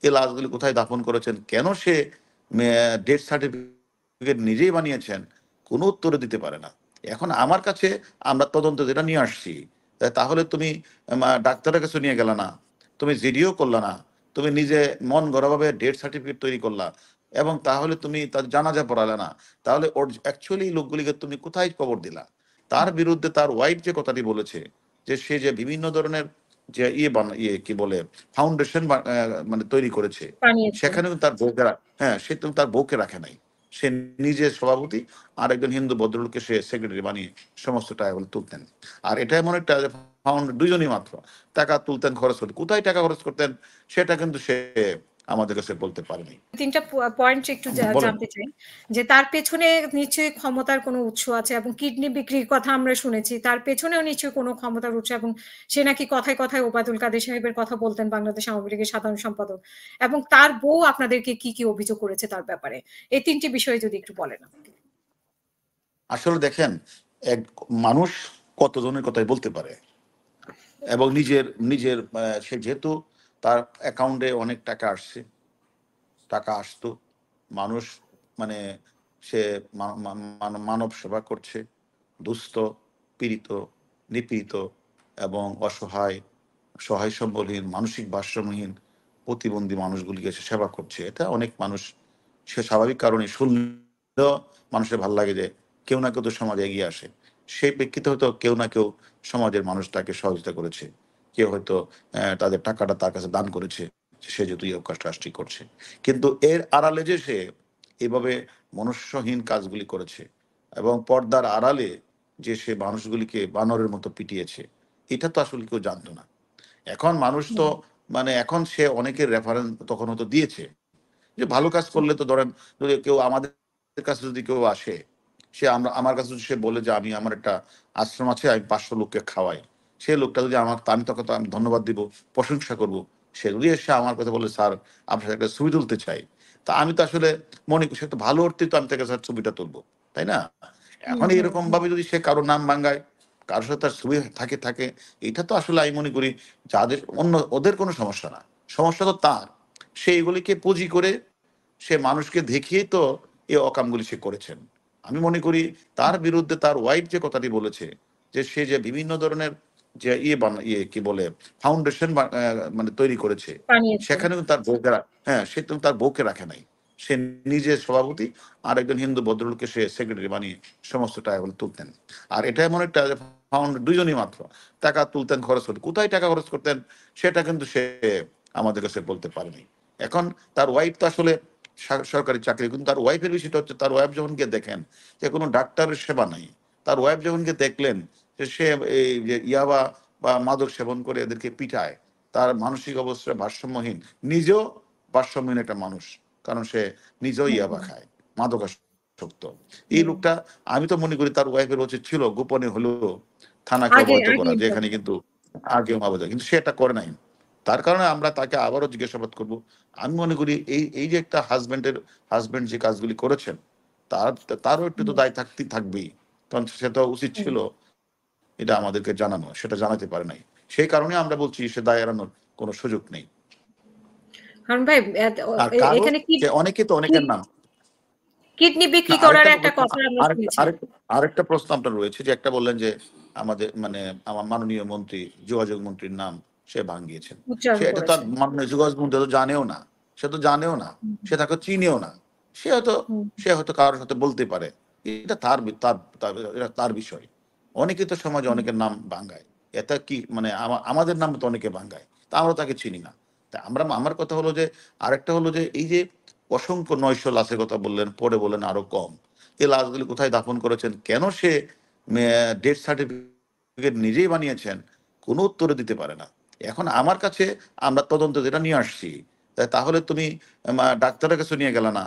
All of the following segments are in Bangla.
এই লাশগুলি কোথায় দাফন করেছেন, কেন সে ডেথ সার্টিফিকেট নিজেই বানিয়েছেন, কোনো উত্তরে দিতে পারে না। এখন আমার কাছে আমরা তদন্ত যেটা নিয়ে আসছি, তাহলে তুমি ডাক্তারের কাছে নিয়ে গেলে না, তুমি জিডিও করলা না, তুমি নিজে মন গড়াভাবে ডেথ সার্টিফিকেট তৈরি করলা, এবং তাহলে তুমি তার জানাজা পড়ালে না, তাহলে ওর অ্যাকচুয়ালি লোকগুলিকে তুমি কোথায় কবর দিলা? তার বিরুদ্ধে তার ওয়াইফ যে কথাটি বলেছে, যে সে যে বিভিন্ন ধরনের যে কি বলে ফাউন্ডেশন মানে তৈরি করেছে, সেখানে তার বউকে হ্যাঁ, সে তো তার বউকে রাখে নাই। সে নিজে সভাপতি, আর একজন হিন্দু ভদ্রলোককে সে সেক্রেটারি বানিয়ে সমস্ত টাকাগুলো তুলতেন। আর এটা এমন একটা ফাউন্ড, দুজনই মাত্র টাকা তুলতেন, খরচ করতেন, কোথায় টাকা খরচ করতেন সেটা কিন্তু সে আমাদের কাছে বলতে পারেনি। তিনটা পয়েন্ট একটু জানতে চাই, যে তার পেছনে নিশ্চয়ই ক্ষমতার কোনো উৎস আছে, এবং কিডনি বিক্রির কথা আমরা শুনেছি, তার পেছনেও নিশ্চয়ই কোনো ক্ষমতার উৎস, এবং সে নাকি কথায় কথায় ওবায়দুল কাদের সাহেবের কথা বলতেন, বাংলাদেশ আওয়ামী লীগের সাধারণ সম্পাদক, এবং তার বউ আপনাদেরকে কি কি অভিযোগ করেছে তার ব্যাপারে, এই তিনটি বিষয়ে যদি একটু বলেন। আসলে দেখেন, এক মানুষ কতজনের কথাই বলতে পারে, এবং নিজের নিজের সে যেহেতু তার অ্যাকাউন্টে অনেক টাকা আসতো, মানুষ মানে সে মানব সেবা করছে, দুস্থ, পীড়িত, নিপীড়িত এবং অসহায়, সহায় সম্বলহীন, মানসিক ভারসাম্যহীন, প্রতিবন্ধী মানুষগুলিকে সে সেবা করছে। এটা অনেক মানুষ, সে স্বাভাবিক কারণে শুনলেও মানুষের ভালো লাগে যে কেউ না কেউ তো সমাজে এগিয়ে আসে। সেই প্রেক্ষিতে হয়তো কেউ না কেউ সমাজের মানুষ তাকে সহযোগিতা করেছে, কেউ হয়তো তাদের টাকাটা তার কাছে দান করেছে, সে যেহেতু এই কাজটি করছে। কিন্তু এর আড়ালে যে সে এইভাবে মনুষ্যহীন কাজগুলি করেছে, এবং পর্দার আড়ালে যে সে মানুষগুলিকে বানরের মতো পিটিয়েছে, এটা তো আসলে কেউ জানতো না। এখন মানুষ তো এখন সে অনেকের রেফারেন্স তখন হয়তো দিয়েছে, যে ভালো কাজ করলে তো ধরেন, যদি কেউ আমাদের কাছে যদি কেউ আসে, সে আমার কাছে যদি সে বলে যে আমি আমার একটা আশ্রম আছে, আমি 500 লোককে খাওয়াই, সেই লোকটা যদি আমি তখন তো আমি ধন্যবাদ দিব, প্রশংসা করব। সে যদি এসে আমার কথা বলে স্যার আপনার সাথে একটা ছবি তুলতে চাই, তা আমি তো আসলে মনে করি সে তো ভালো অর্থে তো আমি তাকে ছবিটা তুলবো, তাই না? এখন এরকম ভাবে যদি সে কারোর নাম ভাঙ্গায়, কারোর সাথে তার ছবি থাকে, এটা তো আসলে আমি মনে করি যাদের ওদের কোনো সমস্যা না, সমস্যা তো তার। সে এগুলিকে পুঁজি করে সে মানুষকে দেখিয়ে তো এই অকামগুলি সে করেছেন। আমি মনে করি তার বিরুদ্ধে তার ওয়াইফ যে কথাটি বলেছে, যে সে যে বিভিন্ন ধরনের যে কি বলে ফাউন্ডেশন মানে তৈরি করেছে, সেখানে তার বউকে হ্যাঁ, সে তো তার বউকে রাখে নাই। সে নিজে সভাপতি, আর একজন হিন্দু ভদ্রলোককে সে সেক্রেটারি বানিয়ে সমস্ত টাকাগুলো তুলতেন। আর এটা এমন একটা ফাউন্ড, দুজনই মাত্র টাকা তুলতেন, খরচ করতেন, কোথায় টাকা খরচ করতেন সেটা কিন্তু সে আমাদের কাছে বলতে পারেনি। এখন তার ওয়াইফ তো আসলে সরকারি চাকরি, কিন্তু তার ওয়াইফের বিষয়টা হচ্ছে, তার ওয়াইফ যখন গিয়ে দেখেন যে কোনো ডাক্তারের সেবা নাই, তার ওয়াইফ যখন গিয়ে দেখলেন যে সে এই যে ইয়াবা বা মাদক সেবন করে এদেরকে পিটায়, তার মানসিক অবস্থা ভারসাম্যহীন, নিজেও ভারসাম্যহীন একটা মানুষ, কারণ সে নিজেও ইয়াবা খায়, মাদকাসক্ত। এই লোকটা, আমি তো মনে করি তার ওয়াইফের উচিত ছিল গোপনে হলেও থানাকে অবহিত করা, যে এখানে কিন্তু আগেও মাদক, কিন্তু সে এটা করে নাই। তার কারণে আমরা তাকে আবারও জিজ্ঞাসাবাদ করব। আমি মনে করি এই যে একটা হাজবেন্ড যে কাজগুলি করেছেন, তারও একটু তো দায় থাকবেই, কারণ সে তো উচিত ছিল এটা আমাদেরকে জানানো, সেটা জানাতে পারে নাই। সেই কারণে আমরা বলছি সে দায় এড়ানোর কোনো সুযোগ নেই। অনেকে তো অনেকের নাম কিডনি বিক্রি করার একটা কথা আমরা শুনেছি। আরেকটা প্রশ্ন আপনার রয়েছে, যে একটা বললেন যে আমাদের আমার মাননীয় মন্ত্রী, যোগাযোগ মন্ত্রীর নাম সে ভাঙিয়েছেন। সে এটা তার মাননীয় যোগাযোগ মন্ত্রী তো জানেও না, সে তাকে চিনেও না। সে হয়তো কারোর সাথে বলতে পারে, এটা তার বিষয়। অনেকে তো সমাজে অনেকের নাম ভাঙ্গায়, এটা কি আমাদের নাম তো অনেকে ভাঙ্গায়, তা আমরা তাকে চিনি না। তা আমার কথা হলো যে, আরেকটা হলো যে এই যে অসংখ্য 900 লাশের কথা বললেন, পরে বললেন আরো কম, এই লাশগুলি কোথায় দাফন করেছেন, কেন সে ডেথ সার্টিফিকেট নিজেই বানিয়েছেন, কোনো উত্তরে দিতে পারে না। এখন আমার কাছে আমরা তদন্ত যেটা নিয়ে আসছি, তাহলে তুমি ডাক্তারের কাছে নিয়ে গেলে না,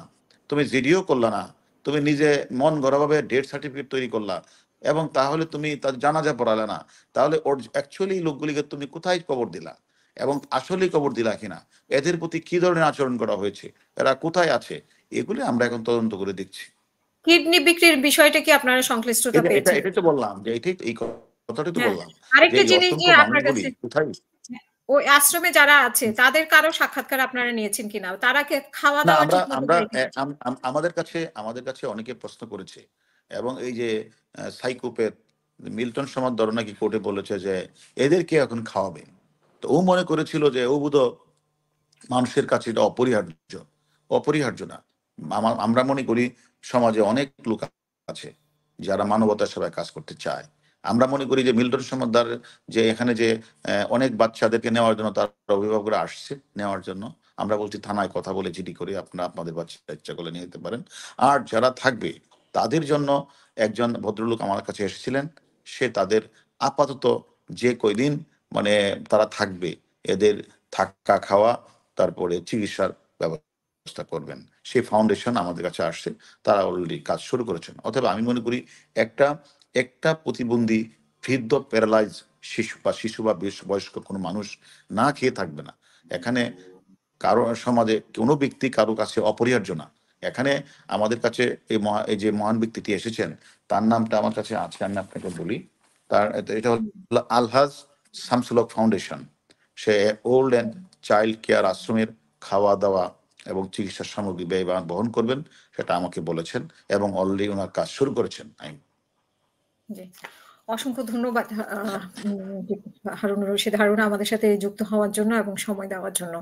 তুমি জিডিও করলা না, তুমি নিজে মন গড়াভাবে ডেথ সার্টিফিকেট তৈরি করলা, এবং তাহলে তুমি তার জানাজা পড়ালে না, তাহলে ওর অ্যাকচুয়ালি লোকগুলিকে তুমি কোথায় কবর দিলা, এবং আসলেই কবর দিলা কিনা, এদের প্রতি কি ধরনের আচরণ করা হয়েছে, এরা কোথায় আছে, এগুলি আমরা এখন তদন্ত করে দেখছি। কিডনি বিক্রির বিষয়টা কি আপনারা সংশ্লিষ্টতা পেয়েছেন? এটাই তো বললাম, যে এই কথাটাই তো বললাম, আরেকটা জিনিস যে আপনার কাছে, ওই আশ্রমে যারা আছে তাদের কারো সাক্ষাৎকার আপনারা নিয়েছেন কিনা? তারা খাওয়া না, দাওয়া আমরা ঠিক মতো আমরা করে কিনা? আমাদের কাছে অনেকে প্রশ্ন করেছে, এবং এই যে সাইকোপ্যাথ মিল্টন সমাদর নাকি কোর্টে বলেছে যে এদেরকে এখন খাওয়াবে। তো ও মনে করেছিল যে ও বোধ মানুষের কাছে এটা অপরিহার্য। অপরিহার্য না। আমরা মনে করি সমাজে অনেক লোক আছে যারা মানবতার সেবায় কাজ করতে চায়। আমরা মনে করি যে মিল্টন সমাদ্দার যে এখানে যে অনেক বাচ্চাদেরকে নেওয়ার জন্য তার অভিভাবকরা আসছে নেওয়ার জন্য। আমরা বলছি থানায় কথা বলে জিডি করে আপনারা আপনাদের বাচ্চা ইচ্ছা করলে নিয়ে যেতে পারেন। আর যারা থাকবে তাদের জন্য একজন ভদ্রলোক আমার কাছে এসেছিলেন। সে তাদের আপাতত যে কয়দিন মানে তারা থাকবে এদের থাকা খাওয়া তারপরে চিকিৎসার ব্যবস্থা করবেন। সেই ফাউন্ডেশন আমাদের কাছে আসছে। তারা অলরেডি কাজ শুরু করেছেন। অতএব আমি মনে করি একটা একটা প্রতিবন্ধী, বৃদ্ধ, প্যারালাইজ শিশু বা বয়স্ক কোনো মানুষ না খেয়ে থাকবে না। এখানে কারো সমাজে কোনো ব্যক্তি কারো কাছে অপরিহার্য না। এখানে আমাদের কাছে এই যে মহান ব্যক্তিটি এসেছেন তার নামটা আমার কাছে আছে, আমি আপনাকে বলি। এটা হলো আলহাজ শামসুল হক ফাউন্ডেশন। সে ওল্ড অ্যান্ড চাইল্ড কেয়ার আশ্রমের খাওয়া দাওয়া এবং চিকিৎসা সামগ্রী ব্যয় বহন করবেন, সেটা আমাকে বলেছেন, এবং অলরেডি ওনার কাজ শুরু করেছেন। জি। অসংখ্য ধন্যবাদ হারুনুর রশিদ হারুন আমাদের সাথে যুক্ত হওয়ার জন্য এবং সময় দেওয়ার জন্য।